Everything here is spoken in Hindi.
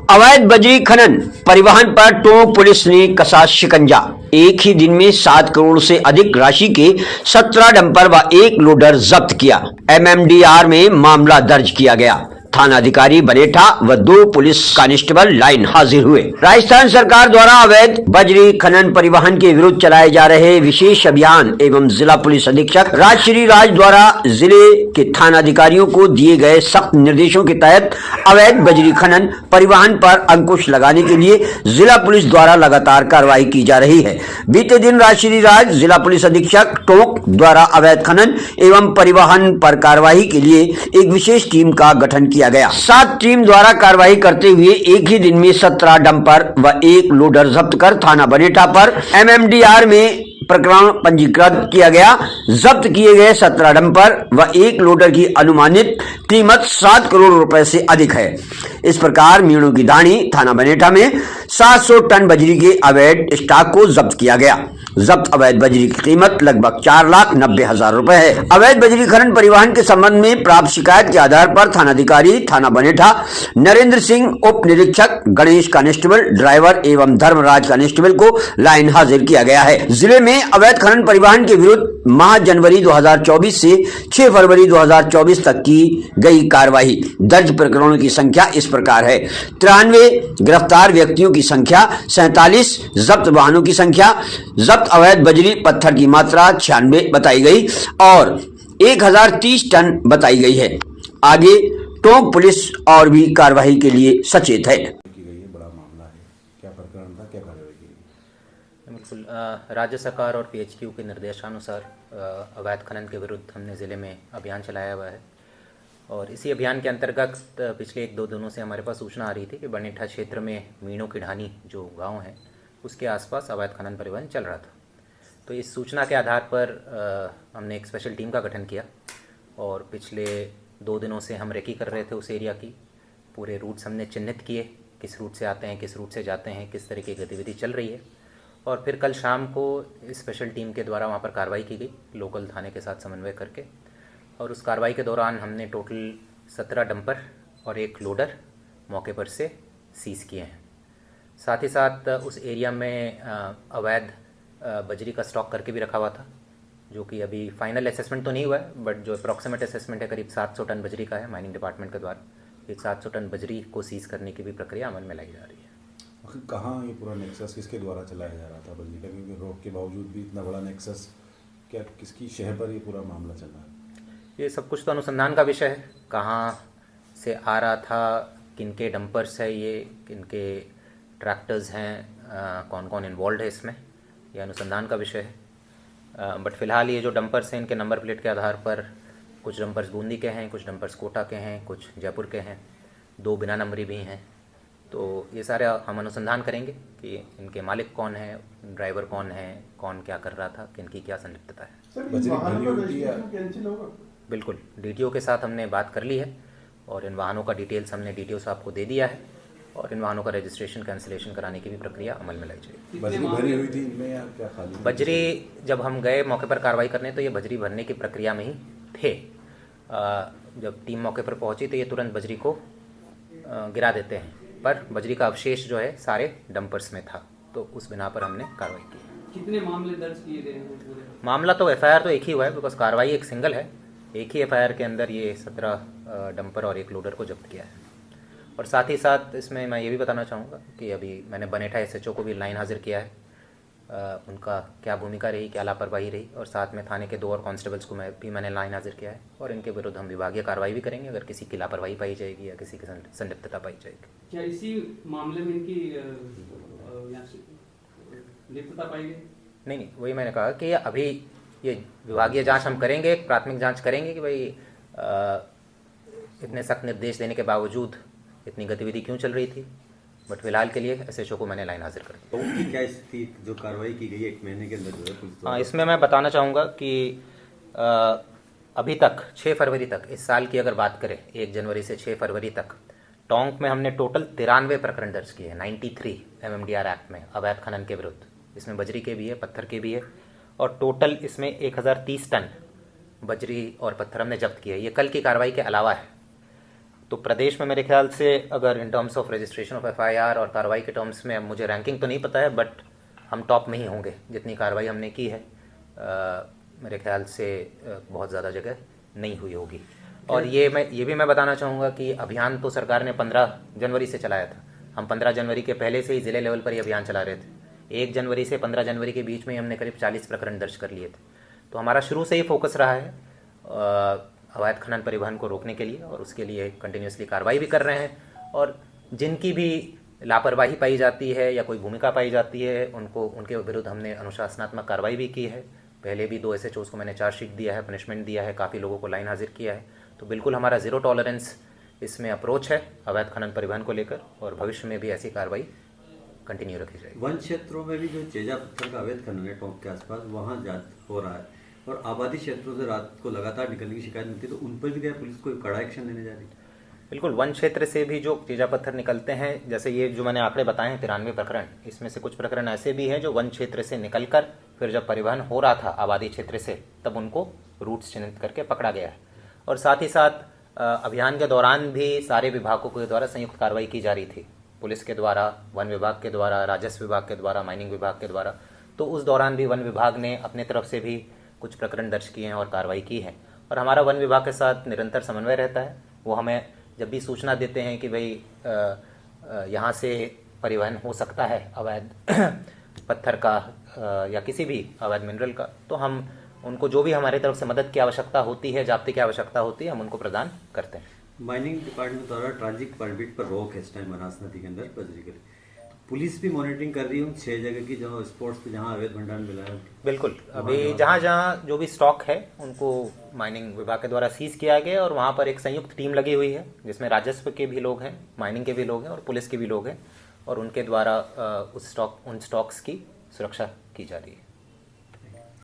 अवैध बजरी खनन परिवहन पर टोंक पुलिस ने कसा शिकंजा। एक ही दिन में 7 करोड़ से अधिक राशि के 17 डंपर व 1 लोडर जब्त किया। एमएमडीआर में मामला दर्ज किया गया। थानाधिकारी बनेठा व 2 पुलिस कांस्टेबल लाइन हाजिर हुए। राजस्थान सरकार द्वारा अवैध बजरी खनन परिवहन के विरुद्ध चलाए जा रहे विशेष अभियान एवं जिला पुलिस अधीक्षक राजश्री राज द्वारा जिले के थानाधिकारियों को दिए गए सख्त निर्देशों के तहत अवैध बजरी खनन परिवहन पर अंकुश लगाने के लिए जिला पुलिस द्वारा लगातार कार्रवाई की जा रही है। बीते दिन राजश्री राज जिला पुलिस अधीक्षक टोंक द्वारा अवैध खनन एवं परिवहन पर कार्रवाई के लिए एक विशेष टीम का गठन किया गया। 7 टीम द्वारा कार्रवाई करते हुए एक ही दिन में 17 डंपर व 1 लोडर जब्त कर थाना बनेठा पर एमएमडीआर में प्रकरण पंजीकृत किया गया। जब्त किए गए 17 डंपर व 1 लोडर की अनुमानित कीमत 7 करोड़ रुपए से अधिक है। इस प्रकार मीणों की धाणी थाना बनेठा में 700 टन बजरी के अवैध स्टॉक को जब्त किया गया। जब्त अवैध बजरी की कीमत लगभग 4,90,000 रुपए है। अवैध बजरी खनन परिवहन के संबंध में प्राप्त शिकायत के आधार पर थानाधिकारी थाना बनेठा नरेंद्र सिंह, उप निरीक्षक गणेश कांस्टेबल, ड्राइवर एवं धर्मराज कांस्टेबल को लाइन हाजिर किया गया है। जिले में अवैध खनन परिवहन के विरुद्ध माह जनवरी 2024 से 6 फरवरी 2024 तक की गई कार्रवाई। दर्ज प्रकरणों की संख्या इस प्रकार है: 93 गिरफ्तार व्यक्तियों की संख्या 47, जब्त वाहनों की संख्या, जब्त अवैध बजरी पत्थर की मात्रा 96 बताई गई और 1030 टन बताई गई है। आगे टोंक पुलिस और भी कार्रवाई के लिए सचेत है। बड़ा मामला है, क्या प्रकरण था, क्या कार्रवाई की गई? बिल्कुल, राज्य सरकार और पीएचक्यू के निर्देशानुसार अवैध खनन के विरुद्ध हमने ज़िले में अभियान चलाया हुआ है और इसी अभियान के अंतर्गत पिछले 1-2 दिनों से हमारे पास सूचना आ रही थी कि बनेठा क्षेत्र में मीणों की ढानी जो गांव है उसके आसपास अवैध खनन परिवहन चल रहा था। तो इस सूचना के आधार पर हमने एक स्पेशल टीम का गठन किया और पिछले 2 दिनों से हम रेकी कर रहे थे उस एरिया की। पूरे रूट्स हमने चिन्हित किए, किस रूट से आते हैं, किस रूट से जाते हैं, किस तरह की गतिविधि चल रही है। और फिर कल शाम को इस स्पेशल टीम के द्वारा वहाँ पर कार्रवाई की गई लोकल थाने के साथ समन्वय करके। और उस कार्रवाई के दौरान हमने टोटल 17 डंपर और 1 लोडर मौके पर से सीज़ किए हैं। साथ ही साथ उस एरिया में अवैध बजरी का स्टॉक करके भी रखा हुआ था, जो कि अभी फाइनल असेसमेंट तो नहीं हुआ है, बट जो अप्रॉक्सीमेट असेसमेंट है करीब 700 टन बजरी का है। माइनिंग डिपार्टमेंट के द्वारा एक 700 टन बजरी को सीज़ करने की भी प्रक्रिया अमल में लाई जा रही है। आखिर कहाँ ये पूरा नेक्सस किसके द्वारा चलाया जा रहा था बजरी का, क्योंकि रोक के बावजूद भी इतना बड़ा नेक्सस, क्या किसकी शहर पर ये पूरा मामला चल रहा है? ये सब कुछ तो अनुसंधान का विषय है। कहाँ से आ रहा था, किनके डंपर्स है ये, किनके ट्रैक्टर्स हैं, कौन कौन इन्वॉल्व है इसमें, यह अनुसंधान का विषय है। बट फिलहाल ये जो डंपर्स हैं इनके नंबर प्लेट के आधार पर कुछ डंपर्स बूंदी के हैं, कुछ डंपर्स कोटा के हैं, कुछ जयपुर के हैं, 2 बिना नंबरी भी हैं। तो ये सारे हम अनुसंधान करेंगे कि इनके मालिक कौन है, ड्राइवर कौन है, कौन क्या कर रहा था, किनकी क्या संलिप्तता है। बिल्कुल, डीटीओ के साथ हमने बात कर ली है और इन वाहनों का डिटेल्स हमने डीटीओ साहब को दे दिया है और इन वाहनों का रजिस्ट्रेशन कैंसिलेशन कराने की भी प्रक्रिया अमल में लाई जाएगी। बजरी भरी हुई थी इनमें या क्या खाली? बजरी जब हम गए मौके पर कार्रवाई करने तो ये बजरी भरने की प्रक्रिया में ही थे। जब टीम मौके पर पहुंची तो ये तुरंत बजरी को गिरा देते हैं, पर बजरी का अवशेष जो है सारे डंपर्स में था, तो उस बिना पर हमने कार्रवाई की। कितने मामले दर्ज किए गए हैं पूरे? मामला तो एफआईआर तो एक ही हुआ है, बिकॉज कार्रवाई एक सिंगल है। एक ही एफआईआर के अंदर ये 17 डंपर और 1 लोडर को जब्त किया है। और साथ ही साथ इसमें मैं ये भी बताना चाहूँगा कि अभी मैंने बनेठा एसएचओ को भी लाइन हाजिर किया है। उनका क्या भूमिका रही, क्या लापरवाही रही, और साथ में थाने के 2 और कांस्टेबल्स को मैंने लाइन हाजिर किया है और इनके विरुद्ध हम विभागीय कार्रवाई भी करेंगे अगर किसी की लापरवाही पाई जाएगी या किसी की संलिप्तता पाई जाएगी। क्या इसी मामले में इनकी लिप्तता पाई गई? नहीं, वही मैंने कहा कि अभी ये विभागीय जांच हम करेंगे, प्राथमिक जांच करेंगे कि भाई इतने सख्त निर्देश देने के बावजूद इतनी गतिविधि क्यों चल रही थी। बट फिलहाल के लिए एसएचओ को मैंने लाइन हाजिर कर दी। तो क्या स्थिति जो कार्रवाई की गई है 1 महीने के अंदर जो है पुलिस? हाँ, इसमें मैं बताना चाहूँगा कि अभी तक 6 फरवरी तक, इस साल की अगर बात करें 1 जनवरी से 6 फरवरी तक टोंक में हमने टोटल 93 प्रकरण दर्ज किए हैं 93 एमएमडीआर एक्ट में अवैध खनन के विरुद्ध। इसमें बजरी के भी है, पत्थर के भी है और टोटल इसमें 1030 टन बजरी और पत्थर हमने जब्त किए। ये कल की कार्रवाई के अलावा है। तो प्रदेश में मेरे ख्याल से अगर in terms of registration of FIR और कार्रवाई के टर्म्स में, अब मुझे रैंकिंग तो नहीं पता है, बट हम टॉप में ही होंगे जितनी कार्रवाई हमने की है। मेरे ख्याल से बहुत ज़्यादा जगह नहीं हुई होगी। और ये भी मैं बताना चाहूँगा कि अभियान तो सरकार ने 15 जनवरी से चलाया था। हम 15 जनवरी के पहले से ही ज़िले लेवल पर ही अभियान चला रहे थे। 1 जनवरी से 15 जनवरी के बीच में ही हमने करीब 40 प्रकरण दर्ज कर लिए थे। तो हमारा शुरू से ही फोकस रहा है अवैध खनन परिवहन को रोकने के लिए, और उसके लिए कंटिन्यूसली कार्रवाई भी कर रहे हैं। और जिनकी भी लापरवाही पाई जाती है या कोई भूमिका पाई जाती है, उनके विरुद्ध हमने अनुशासनात्मक कार्रवाई भी की है। पहले भी 2 SHOs को मैंने चार्जशीट दिया है, पनिशमेंट दिया है, काफ़ी लोगों को लाइन हाजिर किया है। तो बिल्कुल हमारा ज़ीरो टॉलरेंस इसमें अप्रोच है अवैध खनन परिवहन को लेकर, और भविष्य में भी ऐसी कार्रवाई कंटिन्यू रखी जाएगी। वन क्षेत्रों में भी जो चेजा पत्थर का अवैध खनन है टोंक के आसपास, वहाँ जांच हो रहा है, और आबादी क्षेत्रों से रात को लगातार निकलने की शिकायत मिलती है, तो उन पर भी क्या पुलिस कोई कड़ा एक्शन लेने जा रही है? बिल्कुल, वन क्षेत्र से भी जो चेजा पत्थर निकलते हैं, जैसे ये जो मैंने आंकड़े बताए हैं 93 प्रकरण, इसमें से कुछ प्रकरण ऐसे भी हैं जो वन क्षेत्र से निकलकर फिर जब परिवहन हो रहा था आबादी क्षेत्र से, तब उनको रूट्स चिन्हित करके पकड़ा गया है। और साथ ही साथ अभियान के दौरान भी सारे विभागों के द्वारा संयुक्त कार्रवाई की जा रही थी, पुलिस के द्वारा, वन विभाग के द्वारा, राजस्व विभाग के द्वारा, माइनिंग विभाग के द्वारा। तो उस दौरान भी वन विभाग ने अपने तरफ से भी कुछ प्रकरण दर्ज किए हैं और कार्रवाई की है। और हमारा वन विभाग के साथ निरंतर समन्वय रहता है। वो हमें जब भी सूचना देते हैं कि भाई यहाँ से परिवहन हो सकता है अवैध पत्थर का या किसी भी अवैध मिनरल का, तो हम उनको जो भी हमारे तरफ से मदद की आवश्यकता होती है, जाब्ते की आवश्यकता होती है, हम उनको प्रदान करते हैं। माइनिंग डिपार्टमेंट द्वारा ट्रांजिट परमिट पर रोक है इस टाइम बनास नदी के अंदर बजरी के लिए, तो पुलिस भी मॉनिटरिंग कर रही है उन 6 जगह की जहाँ स्पॉट्स पे जहाँ अवैध भंडारण मिला है। बिल्कुल, अभी जहाँ जहाँ जो भी स्टॉक है उनको माइनिंग विभाग के द्वारा सीज किया गया, और वहाँ पर एक संयुक्त टीम लगी हुई है जिसमें राजस्व के भी लोग हैं, माइनिंग के भी लोग हैं और पुलिस के भी लोग हैं, और उनके द्वारा उन स्टॉक्स की सुरक्षा की जा रही है।